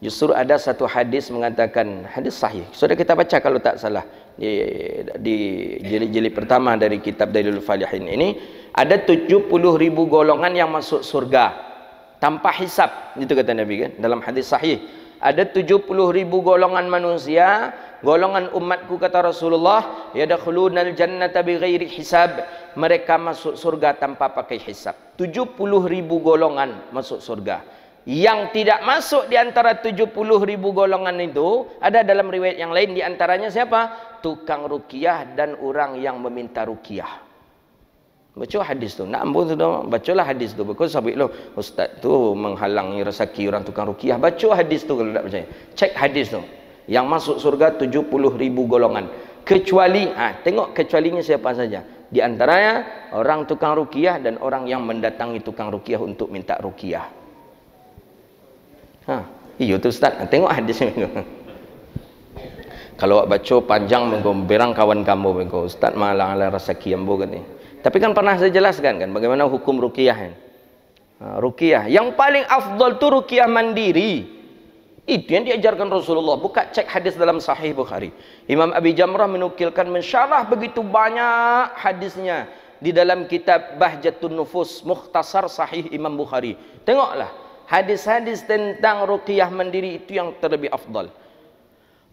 Justru ada satu hadis mengatakan, hadis sahih, sudah kita baca kalau tak salah di jilid-jilid pertama dari kitab Dalilul Falihin ini, ada 70.000 golongan yang masuk surga tanpa hisab, itu kata Nabi kan dalam hadis sahih. Ada 70.000 golongan manusia, golongan umatku kata Rasulullah, yadkhulunal jannata bighairi hisab, mereka masuk surga tanpa pakai hisab. 70.000 golongan masuk surga. Yang tidak masuk di antara 70.000 golongan itu, ada dalam riwayat yang lain, di antaranya siapa? Tukang ruqyah dan orang yang meminta ruqyah. Baca hadis tu, nak ambil tu dah, bacalah hadis tu. Because sabit lo, ustaz tu menghalangi rezeki orang tukang ruqyah. Baca hadis tu kalau tak percaya. Cek hadis tu. Yang masuk surga 70.000 golongan. Kecuali, tengok kecualinya siapa saja. Di antaranya orang tukang ruqyah dan orang yang mendatangi tukang ruqyah untuk minta ruqyah. Iyo tu ustaz, tengok hadis ni. Kalau baca panjang mengomberang kawan kamu bengko, ustaz malang ala rezeki ambo kan ni. Tapi kan pernah saya jelaskan kan bagaimana hukum ruqyah kan. Ruqyah yang paling afdal tu ruqyah mandiri. Itu yang diajarkan Rasulullah. Buka cek hadis dalam Sahih Bukhari. Imam Abi Jamrah menukilkan mensyarah begitu banyak hadisnya di dalam kitab Bahjatun Nufus, Mukhtasar Sahih Imam Bukhari. Tengoklah hadis-hadis tentang ruqyah mandiri itu yang terlebih afdal.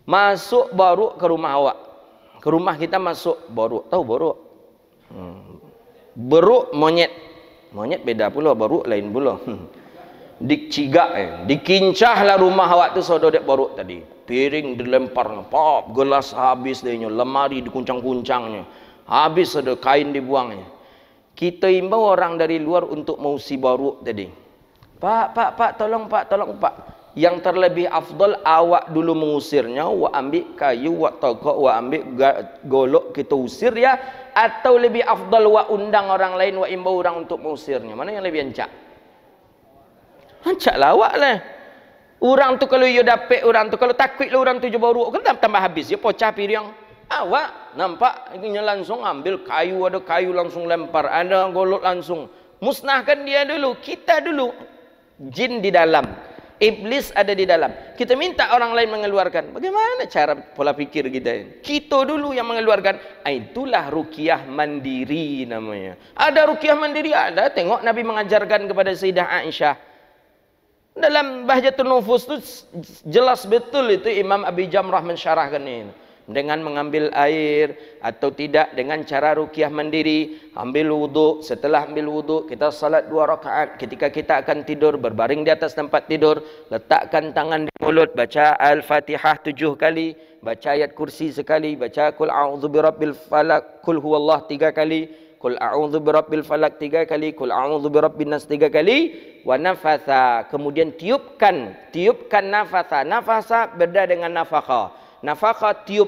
Masuk baruk ke rumah awak. Ke rumah kita masuk baruk. Tahu baruk? Beruk monyet. Monyet beda pula, baruk lain pula. Dicigak dikincahlah rumah awak tu saudara dek baruk tadi. Piring dilempar, pop, gelas habis dia, lemari dikuncang-kuncangnya. Habis ada kain dibuangnya. Kita imbau orang dari luar untuk mengusir baruk tadi. Pak, tolong pak. Yang terlebih afdal awak dulu mengusirnya, wa ambil kayu, wa tokok, wa ambil golok kita usir ya, atau lebih afdal wa undang orang lain, wa imbau orang untuk mengusirnya. Mana yang lebih encak? Encak lah awak lah. Orang tu kalau ia dapat orang tu, kalau takutlah orang tu je baru, kan tambah habis ya pecah piring. Awak nampak ini langsung ambil kayu, ada kayu langsung lempar, ada golok langsung musnahkan dia dulu. Kita dulu jin di dalam, iblis ada di dalam. Kita minta orang lain mengeluarkan. Bagaimana cara pola pikir kita? Kita dulu yang mengeluarkan. Itulah ruqyah mandiri namanya. Ada ruqyah mandiri ada. Tengok Nabi mengajarkan kepada Sayyidah Aisyah. Dalam Bahjatun Nufus itu jelas betul itu Imam Abi Jamrah mensyarahkan ini. Dengan mengambil air atau tidak, dengan cara ruqyah mandiri, ambil wuduk, setelah ambil wuduk kita salat 2 rakaat, ketika kita akan tidur berbaring di atas tempat tidur, letakkan tangan di mulut, baca Al-Fatihah 7 kali, baca ayat kursi sekali, baca Qul a'udzu birabbil falaq, Qul huwallah 3 kali, Qul a'udzu birabbil falaq 3 kali, Qul a'udzu birabbin nas 3 kali, wa nafatha, kemudian tiupkan nafatha. Nafatha beda dengan nafakha. Nafakha tiup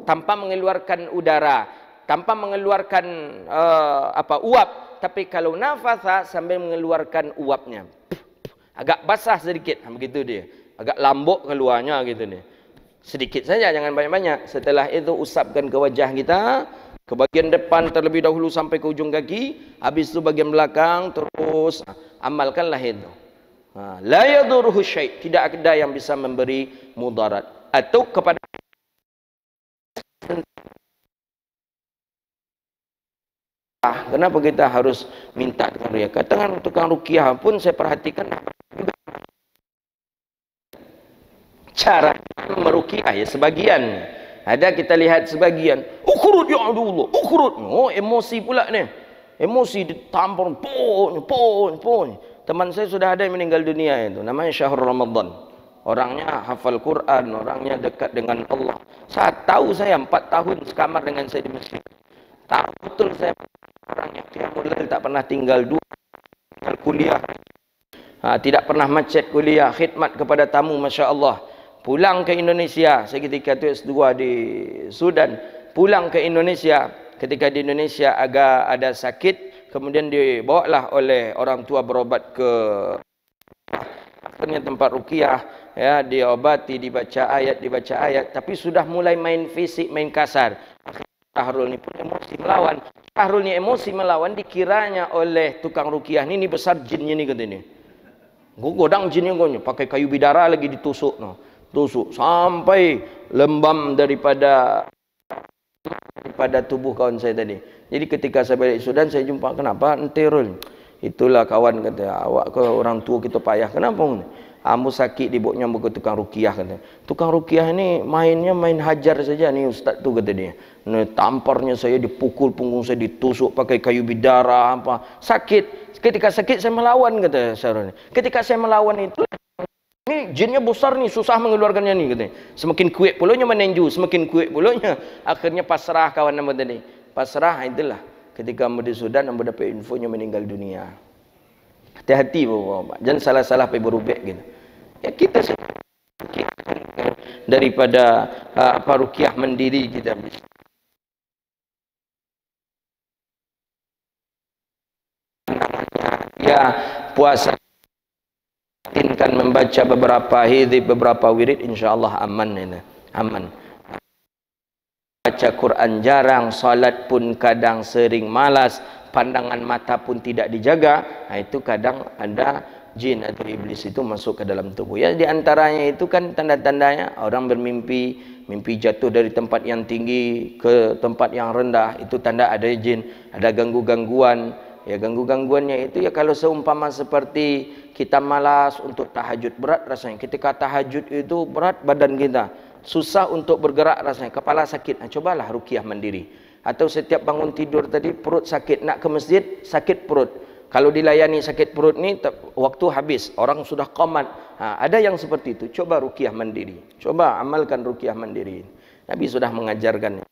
tanpa mengeluarkan udara, tanpa mengeluarkan uap. Tapi kalau nafatha sambil mengeluarkan uapnya, agak basah sedikit, begitu dia. Agak lambuk keluarnya gitu dia. Sedikit saja, jangan banyak-banyak. Setelah itu usapkan ke wajah kita, ke bagian depan terlebih dahulu sampai ke ujung kaki, habis itu bagian belakang, terus amalkanlah itu. La yadurruhu syai', tidak ada yang bisa memberi mudarat. Atau kepada kenapa kita harus minta tukang ruqyah? Katakan tukang ruqyah pun saya perhatikan cara meruqyah ya sebagian. Ada kita lihat sebagian, ukhurud ya Allah, ukhurud. Oh, emosi pula ni. Emosi ditampar pon. Teman saya sudah ada yang meninggal dunia itu, namanya Syahrul Ramadan. Orangnya hafal Quran, orangnya dekat dengan Allah. Saya 4 tahun sekamar dengan saya di masjid. Tahu betul saya orang yang qiyamul lail, tak pernah tinggal kuliah. Tidak pernah macet kuliah, khidmat kepada tamu, Masya Allah. Pulang ke Indonesia, saya ketika itu S2 di Sudan. Pulang ke Indonesia, ketika di Indonesia agak ada sakit, kemudian dibawalah oleh orang tua berobat ke akhirnya tempat ruqyah, ya, diobati, dibaca ayat, tapi sudah mulai main fisik, main kasar. Syahrul ni pun emosi melawan. Syahrul ni emosi melawan dikiranya oleh tukang ruqyah ni besar jinnya ni katanya. Godang jinnya pakai kayu bidara lagi ditusuk no. Tusuk sampai lembam daripada tubuh kawan saya tadi. Jadi ketika saya balik Sudan, saya jumpa, kenapa enterol? Itulah kawan kata, awak ke orang tua kita payah. Kenapa? Ambo sakit dibawanya ke tukang rukiah kata. Tukang rukiah ini mainnya main hajar saja nih ustaz tu kata dia. Nah, tamparnya saya dipukul, punggung saya ditusuk pakai kayu bidara apa. Sakit. Ketika sakit saya melawan kata Syarul. Ketika saya melawan itu, ini jinnya besar nih, susah mengeluarkannya nih katanya. Semakin kuat pulanya menenju, semakin kuat pulanya. Akhirnya pasrah kawan nama tadi. Pasrah itulah. Ketika ambo di Sudan, ambo dapat infonya meninggal dunia. Hati-hati bapak-bapak. Jangan salah-salah pergi berubek gitu. Ya kita daripada rukiah mandiri kita bisa. Ya puasa. Tinkan membaca beberapa hizib, beberapa wirid, insyaallah aman ini. Aman. Baca Quran jarang, salat pun kadang sering malas, pandangan mata pun tidak dijaga. Nah, itu kadang ada jin atau iblis itu masuk ke dalam tubuh. Ya, di antaranya itu kan tanda-tandanya orang bermimpi, mimpi jatuh dari tempat yang tinggi ke tempat yang rendah, itu tanda ada jin, ada gangguan. Ya, gangguannya itu ya kalau seumpama seperti kita malas untuk tahajud, berat rasanya. Ketika tahajud itu berat badan kita, susah untuk bergerak rasanya, kepala sakit. Nah, cobalah rukiah mandiri. Atau setiap bangun tidur tadi perut sakit, nak ke masjid sakit perut. Kalau dilayani sakit perut ni waktu habis, orang sudah qomat. Ada yang seperti itu. Coba rukiah mandiri. Coba amalkan rukiah mandiri. Nabi sudah mengajarkan.